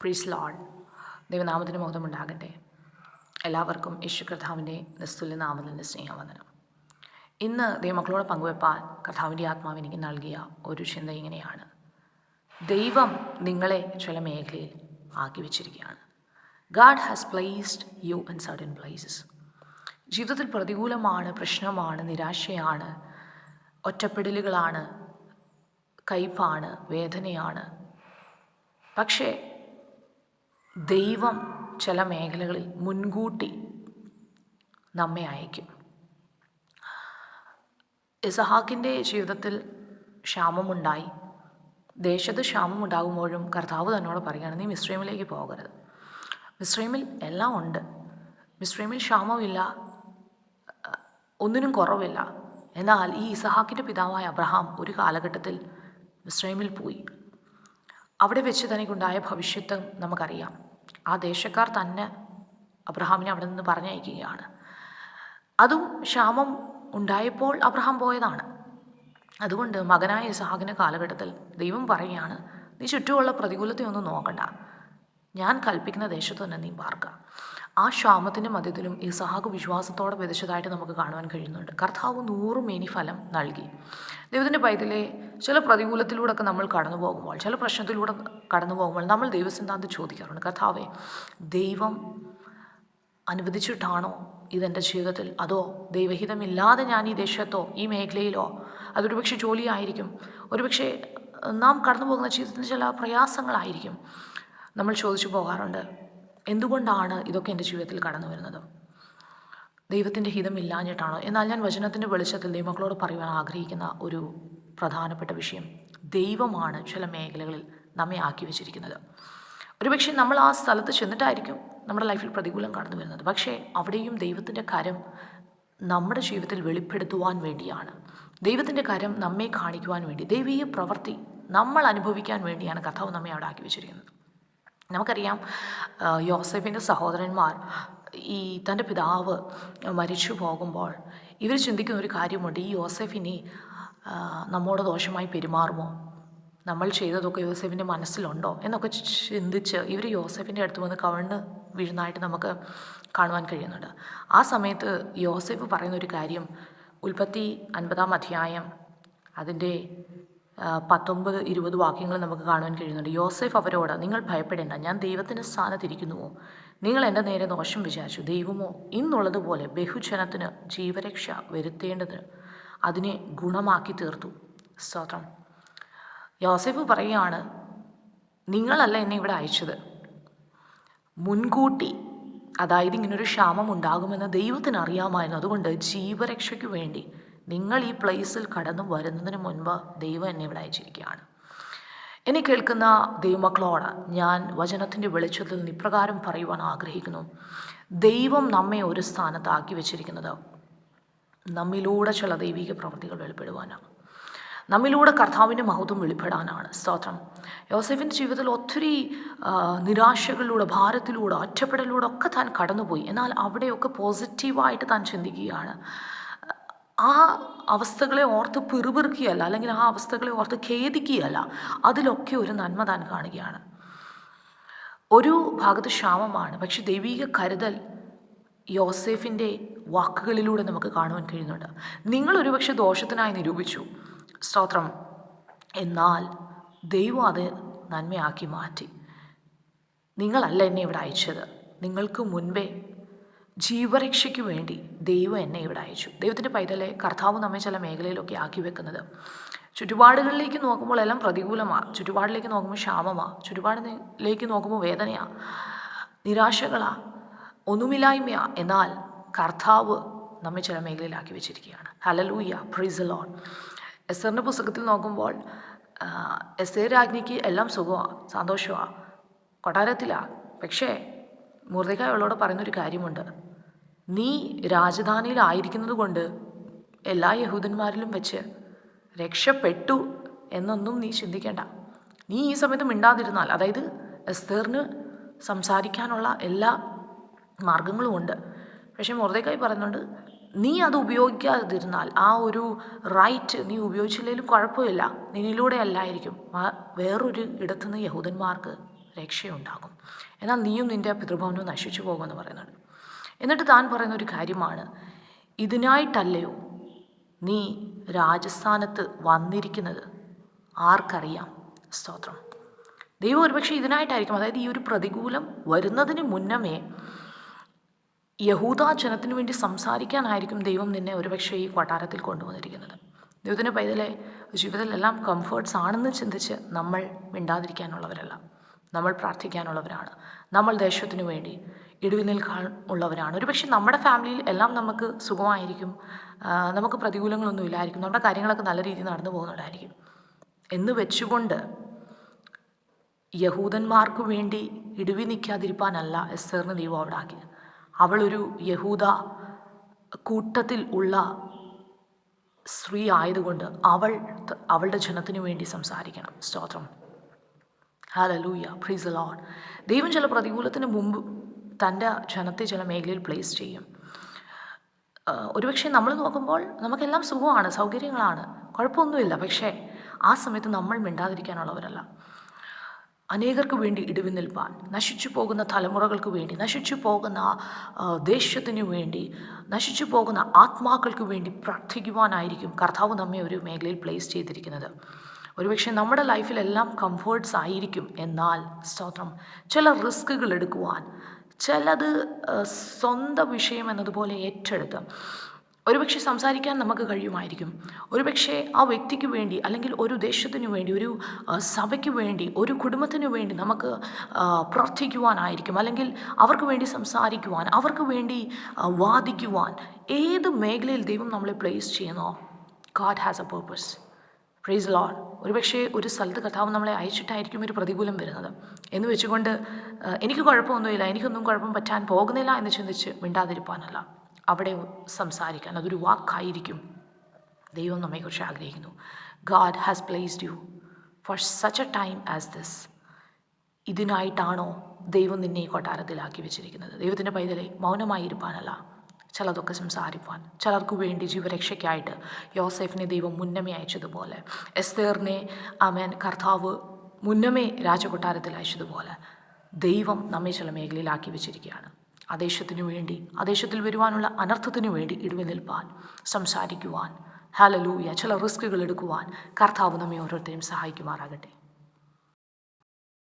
പ്രീസ് Lord. ദൈവനാമത്തിന് മഹത്വമുണ്ടാകട്ടെ. എല്ലാവർക്കും യേശു കർത്താവിൻ്റെ നിസ്തുല്യ നാമത്തിൻ്റെ സ്നേഹവന്ദനം. ഇന്ന് ദൈവമക്കളോട് പങ്കുവെപ്പാൻ കർത്താവിൻ്റെ ആത്മാവ് എനിക്ക് നൽകിയ ഒരു ചിന്ത ഇങ്ങനെയാണ്: ദൈവം നിങ്ങളെ ചില മേഖലയിൽ ആക്കി വെച്ചിരിക്കുകയാണ്. God has placed you in certain places. ജീവിതത്തിൽ പ്രതികൂലമാണ്, പ്രശ്നമാണ്, നിരാശയാണ്, ഒറ്റപ്പെടലുകളാണ്, കയ്പാണ്, വേദനയാണ്. പക്ഷേ ദൈവം ചില മേഖലകളിൽ മുൻകൂട്ടി നമ്മെ അയക്കും. ഇസഹാക്കിൻ്റെ ജീവിതത്തിൽ ക്ഷാമമുണ്ടായി. ദേശത്ത് ക്ഷാമമുണ്ടാകുമ്പോഴും കർത്താവ് തന്നോട് പറയുകയാണ്, നീ മിസ്രൈമിലേക്ക് പോകരുത്. മിസ്രൈമിൽ എല്ലാം ഉണ്ട്, മിസ്രൈമിൽ ക്ഷാമമില്ല, ഒന്നിനും കുറവില്ല. എന്നാൽ ഈ ഇസഹാക്കിൻ്റെ പിതാവായ അബ്രഹാം ഒരു കാലഘട്ടത്തിൽ മിസ്രൈമിൽ പോയി. അവിടെ വെച്ച് തനിക്കുണ്ടായ ഭവിഷ്യത്ത് നമുക്കറിയാം. ആ ദേശക്കാർ തന്നെ അബ്രഹാമിനെ അവിടെ നിന്ന് പറഞ്ഞയക്കുകയാണ്. അതും ക്ഷാമം ഉണ്ടായപ്പോൾ അബ്രഹാം പോയതാണ്. അതുകൊണ്ട് മകനായ ഇസഹാക്കിൻ്റെ കാലഘട്ടത്തിൽ ദൈവം പറയുകയാണ്, നീ ചുറ്റുമുള്ള പ്രതികൂലത്തെ ഒന്നും നോക്കണ്ട, ഞാൻ കൽപ്പിക്കുന്ന ദേശത്ത് തന്നെ നീ പാർക്കുക. ആ ക്ഷാമത്തിൻ്റെ മധ്യത്തിലും ഇസഹാക്ക് വിശ്വാസത്തോടെ വിതച്ചതായിട്ട് നമുക്ക് കാണുവാൻ കഴിയുന്നുണ്ട്. കർത്താവ് 100 മേനി ഫലം നൽകി. ദൈവത്തിൻ്റെ പൈതലെ, ചില പ്രതികൂലത്തിലൂടെയൊക്കെ നമ്മൾ കടന്നു പോകുമ്പോൾ, ചില പ്രശ്നത്തിലൂടെ കടന്നു പോകുമ്പോൾ നമ്മൾ ദൈവസിദ്ധാന്ത് ചോദിക്കാറുണ്ട്, കർത്താവേ, ദൈവം അനുവദിച്ചിട്ടാണോ ഇതെൻ്റെ ജീവിതത്തിൽ, അതോ ദൈവഹിതമില്ലാതെ ഞാൻ ഈ ദേശത്തോ ഈ മേഖലയിലോ, അതൊരു പക്ഷേ ജോലിയായിരിക്കും, ഒരുപക്ഷെ നാം കടന്നു പോകുന്ന ജീവിതത്തിൽ ചില പ്രയാസങ്ങളായിരിക്കും. നമ്മൾ ചോദിച്ചു പോകാറുണ്ട്, എന്തുകൊണ്ടാണ് ഇതൊക്കെ എൻ്റെ ജീവിതത്തിൽ കടന്നു വരുന്നത്? ദൈവത്തിൻ്റെ ഹിതമില്ലാഞ്ഞിട്ടാണോ? എന്നാൽ ഞാൻ വചനത്തിൻ്റെ വെളിച്ചത്തിൽ ദൈവമക്കളോട് പറയുവാൻ ആഗ്രഹിക്കുന്ന ഒരു പ്രധാനപ്പെട്ട വിഷയം, ദൈവമാണ് ചില മേഖലകളിൽ നമ്മെ ആക്കി വെച്ചിരിക്കുന്നത്. ഒരുപക്ഷെ നമ്മൾ ആ സ്ഥലത്ത് ചെന്നിട്ടായിരിക്കും നമ്മുടെ ലൈഫിൽ പ്രതികൂലം കടന്നു വരുന്നത്. പക്ഷേ അവിടെയും ദൈവത്തിൻ്റെ കരം നമ്മുടെ ജീവിതത്തിൽ വെളിപ്പെടുത്തുവാൻ വേണ്ടിയാണ്, ദൈവത്തിൻ്റെ കരം നമ്മെ കാണിക്കുവാൻ വേണ്ടി, ദൈവീയ പ്രവൃത്തി നമ്മൾ അനുഭവിക്കാൻ വേണ്ടിയാണ് കർത്താവ് നമ്മെ അവിടെ ആക്കി വെച്ചിരിക്കുന്നത്. നമുക്കറിയാം, യോസേഫിൻ്റെ സഹോദരന്മാർ ഈ തൻ്റെ പിതാവ് മരിച്ചു പോകുമ്പോൾ ഇവർ ചിന്തിക്കുന്ന ഒരു കാര്യമുണ്ട്, ഈ യോസേഫ് ഇനി നമ്മോട് ദോഷമായി പെരുമാറുമോ, നമ്മൾ ചെയ്തതൊക്കെ യോസേഫിൻ്റെ മനസ്സിലുണ്ടോ എന്നൊക്കെ ചിന്തിച്ച് ഇവർ യോസേഫിൻ്റെ അടുത്ത് വന്ന് കവിണ്ണ് വീഴുന്നതായിട്ട് നമുക്ക് കാണുവാൻ കഴിയുന്നുണ്ട്. ആ സമയത്ത് യോസേഫ് പറയുന്ന ഒരു കാര്യം, ഉൽപ്പത്തി 50-ാം അധ്യായം അതിൻ്റെ 19-20 വാക്യങ്ങൾ നമുക്ക് കാണുവാൻ കഴിയുന്നുണ്ട്. യോസേഫ് അവരോട്, നിങ്ങൾ ഭയപ്പെടേണ്ട, ഞാൻ ദൈവത്തിൻ്റെ സ്ഥാനത്തിരിക്കുന്നുവോ? നിങ്ങൾ എൻ്റെ നേരെ ദോഷം വിചാരിച്ചു, ദൈവമോ ഇന്നുള്ളതുപോലെ ബഹുജനത്തിന് ജീവരക്ഷ വരുത്തേണ്ടതിന് അതിനെ ഗുണമാക്കി തീർത്തു. സ്തോത്രം. യോസേഫ് പറയുകയാണ്, നിങ്ങളല്ല എന്നെ ഇവിടെ അയച്ചത്, മുൻകൂട്ടി, അതായത് ഇങ്ങനൊരു ക്ഷാമം ഉണ്ടാകുമെന്ന് ദൈവത്തിന് അറിയാമായിരുന്നു. അതുകൊണ്ട് ജീവരക്ഷയ്ക്ക് വേണ്ടി നിങ്ങൾ ഈ പ്ലേസിൽ കടന്നു വരുന്നതിന് മുൻപ് ദൈവം എന്നെ ഇവിടെ അയച്ചിരിക്കുകയാണ്. എന്നെ കേൾക്കുന്ന ദൈവമക്കളോട് ഞാൻ വചനത്തിൻ്റെ വെളിച്ചത്തിൽ ഇപ്രകാരം പറയുവാൻ ആഗ്രഹിക്കുന്നു, ദൈവം നമ്മെ ഒരു സ്ഥാനത്താക്കി വെച്ചിരിക്കുന്നത് നമ്മിലൂടെ ചില ദൈവിക പ്രവൃത്തികൾ വെളിപ്പെടുവാനാണ്, നമ്മിലൂടെ കർത്താവിൻ്റെ മഹത്വം വെളിപ്പെടാനാണ്. സ്തോത്രം. യോസേഫിൻ്റെ ജീവിതത്തിൽ ഒത്തിരി നിരാശകളിലൂടെ, ഭാരത്തിലൂടെ, ഒറ്റപ്പെടലിലൂടെ ഒക്കെ താൻ കടന്നുപോയി. എന്നാൽ അവിടെയൊക്കെ പോസിറ്റീവായിട്ട് താൻ ചിന്തിക്കുകയാണ്. ആ അവസ്ഥകളെ ഓർത്ത് പിറുപിറുക്കുകയല്ല, അല്ലെങ്കിൽ ആ അവസ്ഥകളെ ഓർത്ത് ഖേദിക്കുകയല്ല, അതിലൊക്കെ ഒരു നന്മ താൻ കാണുകയാണ്. ഒരു ഭാഗത്ത് ക്ഷാമമാണ്, പക്ഷെ ദൈവിക കരുതൽ യോസേഫിൻ്റെ വാക്കുകളിലൂടെ നമുക്ക് കാണുവാൻ കഴിയുന്നുണ്ട്. നിങ്ങളൊരു പക്ഷെ ദോഷത്തിനായി നിരൂപിച്ചു, സ്തോത്രം, എന്നാൽ ദൈവം അത് നന്മയാക്കി മാറ്റി. നിങ്ങളല്ല എന്നെ ഇവിടെ അയച്ചത്, നിങ്ങൾക്ക് മുൻപേ ജീവരക്ഷയ്ക്ക് വേണ്ടി ദൈവം എന്നെ ഇവിടെ അയച്ചു. ദൈവത്തിൻ്റെ പൈതലെ, കർത്താവ് നമ്മെ ചില മേഖലയിലൊക്കെ ആക്കി വെക്കുന്നത്, ചുറ്റുപാടുകളിലേക്ക് നോക്കുമ്പോൾ എല്ലാം പ്രതികൂലമാണ്, ചുറ്റുപാടിലേക്ക് നോക്കുമ്പോൾ ക്ഷാമമാണ്, ചുറ്റുപാടിലേക്ക് നോക്കുമ്പോൾ വേദനയാണ്, നിരാശകളാണ്, ഒന്നുമില്ലായ്മയാണ്. എന്നാൽ കർത്താവ് നമ്മെ ചില മേഖലയിലാക്കി വെച്ചിരിക്കുകയാണ്. Hallelujah, praise the lord. എസ്തറിൻ്റെ പുസ്തകത്തിൽ നോക്കുമ്പോൾ എസ്തേർ രാജ്ഞിക്ക് എല്ലാം സുഖമാണ്, സന്തോഷമാണ്, കൊട്ടാരത്തിലാണ്. പക്ഷേ മൊർദെഖായി അവളോട് പറയുന്നൊരു കാര്യമുണ്ട്, നീ രാജധാനിയിലായിരിക്കുന്നത് കൊണ്ട് എല്ലാ യഹൂദന്മാരിലും വെച്ച് രക്ഷപ്പെട്ടു എന്നൊന്നും നീ ചിന്തിക്കേണ്ട. നീ ഈ സമയത്ത് മിണ്ടാതിരുന്നാൽ, അതായത് എസ്തേറിന് സംസാരിക്കാനുള്ള എല്ലാ മാർഗങ്ങളും ഉണ്ട്, പക്ഷേ മൊർദെഖായി പറയുന്നുണ്ട്, നീ അത് ഉപയോഗിക്കാതിരുന്നാൽ, ആ ഒരു റൈറ്റ് നീ ഉപയോഗിച്ചില്ലെങ്കിലും കുഴപ്പമില്ല, നിന്നിലൂടെ അല്ലായിരിക്കും വേറൊരു ഇടത്തുനിന്ന് യഹൂദന്മാർക്ക് രക്ഷയുണ്ടാകും. എന്നാൽ നീയും നിൻ്റെ പിതൃഭവനവും നശിച്ചു പോകുമെന്ന് പറയുന്നുണ്ട്. എന്നിട്ട് താൻ പറയുന്ന ഒരു കാര്യമാണ്, ഇതിനായിട്ടല്ലയോ നീ രാജസ്ഥാനത്ത് വന്നിരിക്കുന്നത്? ആർക്കറിയാം? സ്തോത്രം. ദൈവം ഒരുപക്ഷെ ഇതിനായിട്ടായിരിക്കും, അതായത് ഈ ഒരു പ്രതികൂലം വരുന്നതിന് മുന്നമേ യഹൂദ ജനത്തിനു വേണ്ടി സംസാരിക്കാനായിരിക്കും ദൈവം നിന്നെ ഒരുപക്ഷെ ഈ കൊട്ടാരത്തിൽ കൊണ്ടുവന്നിരിക്കുന്നത്. ദൈവത്തിൻ്റെ പൈതലെ, ജീവിതത്തിലെല്ലാം കംഫേർട്ട്സ് ആണെന്ന് ചിന്തിച്ച് നമ്മൾ മിണ്ടാതിരിക്കാനുള്ളവരല്ല. നമ്മൾ പ്രാർത്ഥിക്കാനുള്ളവരാണ്. നമ്മൾ ദേശത്തിനു വേണ്ടി ഇടിവ് നിൽക്കാൻ ഉള്ളവരാണ്. ഒരുപക്ഷെ നമ്മുടെ ഫാമിലിയിൽ എല്ലാം നമുക്ക് സുഖമായിരിക്കും, നമുക്ക് പ്രതികൂലങ്ങളൊന്നും ഇല്ലായിരിക്കും, നമ്മുടെ കാര്യങ്ങളൊക്കെ നല്ല രീതിയിൽ നടന്നു പോകുന്നുണ്ടായിരിക്കും. എന്ന് വെച്ചുകൊണ്ട് യഹൂദന്മാർക്ക് വേണ്ടി ഇടിവി നിൽക്കാതിരിക്കാനല്ല എസ്തേറിനെ ദൈവം അവിടെ ആക്കിയത്. അവളൊരു യഹൂദ കൂട്ടത്തിൽ ഉള്ള സ്ത്രീ ആയതുകൊണ്ട് അവളുടെ ജനത്തിനു വേണ്ടി സംസാരിക്കണം. സ്തോത്രം. Hallelujah, praise the Lord. ദൈവം ചില പ്രതികൂലത്തിന് മുമ്പ് തൻ്റെ ജനത്തെ ചില മേഖലയിൽ പ്ലേസ് ചെയ്യും. ഒരുപക്ഷെ നമ്മൾ നോക്കുമ്പോൾ നമുക്കെല്ലാം സുഖമാണ്, സൗകര്യങ്ങളാണ്, കുഴപ്പമൊന്നുമില്ല. പക്ഷേ ആ സമയത്ത് നമ്മൾ മിണ്ടാതിരിക്കാനുള്ളവരല്ല. അനേകർക്ക് വേണ്ടി ഇടിവ് നിൽപ്പാൻ, നശിച്ചു പോകുന്ന തലമുറകൾക്ക് വേണ്ടി, നശിച്ചു പോകുന്ന ദേശത്തിനു വേണ്ടി, നശിച്ചു പോകുന്ന ആത്മാക്കൾക്ക് വേണ്ടി പ്രാർത്ഥിക്കുവാനായിരിക്കും കർത്താവ് നമ്മെ ഒരു മേഖലയിൽ പ്ലേസ് ചെയ്തിരിക്കുന്നത്. ഒരുപക്ഷെ നമ്മുടെ ലൈഫിലെല്ലാം കംഫേർട്ട്സ് ആയിരിക്കും. എന്നാൽ സ്തോത്രം, ചില റിസ്കുകൾ എടുക്കുവാൻ, ചിലത് സ്വന്തം വിഷയം എന്നതുപോലെ ഏറ്റെടുത്ത് ഒരുപക്ഷെ സംസാരിക്കാൻ നമുക്ക് കഴിയുമായിരിക്കും. ഒരുപക്ഷെ ആ വ്യക്തിക്ക് വേണ്ടി, അല്ലെങ്കിൽ ഒരു ദേശത്തിനു വേണ്ടി, ഒരു സഭയ്ക്ക് വേണ്ടി, ഒരു കുടുംബത്തിനു വേണ്ടി നമുക്ക് പ്രാർത്ഥിക്കുവാനായിരിക്കും, അല്ലെങ്കിൽ അവർക്ക് വേണ്ടി സംസാരിക്കുവാൻ, അവർക്ക് വേണ്ടി വാദിക്കുവാൻ. ഏത് മേഖലയിൽ ദൈവം നമ്മളെ പ്ലേസ് ചെയ്യുന്നോ, God has A purpose. Price the Lord. ഒരുപക്ഷെ ഒരു സ്ഥലത്ത് കർത്താവ് നമ്മളെ അയച്ചിട്ടായിരിക്കും ഒരു പ്രതികൂലം വരുന്നത്. എന്ന് വെച്ചുകൊണ്ട് എനിക്ക് കുഴപ്പമൊന്നുമില്ല, എനിക്കൊന്നും കുഴപ്പം പറ്റാൻ പോകുന്നില്ല എന്ന് ചിന്തിച്ച് മിണ്ടാതിരിപ്പാനല്ല, അവിടെ സംസാരിക്കാൻ. അതൊരു വാക്കായിരിക്കും. ദൈവം നമ്മെക്കുറിച്ച് ആഗ്രഹിക്കുന്നു. God has placed you for such a time as this. ഇതിനായിട്ടാണോ ദൈവം നിന്നെ ഈ കൊട്ടാരത്തിലാക്കി വെച്ചിരിക്കുന്നത്? ദൈവത്തിൻ്റെ പൈതലെ, മൗനമായിരിക്കാനല്ല, ചിലതൊക്കെ സംസാരിപ്പാൻ. ചിലർക്ക് വേണ്ടി ജീവരക്ഷയ്ക്കായിട്ട് യോസേഫിനെ ദൈവം മുന്നമേ അയച്ചതുപോലെ, എസ്തേറിനെ കർത്താവ് മുന്നമേ രാജകൊട്ടാരത്തിൽ അയച്ചതുപോലെ ദൈവം നമ്മെ ചില മേഖലയിലാക്കി വെച്ചിരിക്കുകയാണ്. ആ ദേശത്തിനു വേണ്ടി, ആ ദേശത്തിൽ വരുവാനുള്ള അനർത്ഥത്തിനു വേണ്ടി ഇടിവ് നിൽപ്പാൻ, സംസാരിക്കുവാൻ. ഹല്ലേലൂയ. ചില റിസ്കുകൾ എടുക്കുവാൻ കർത്താവ് നമ്മെ ഓരോരുത്തരെയും സഹായിക്കുമാറാകട്ടെ.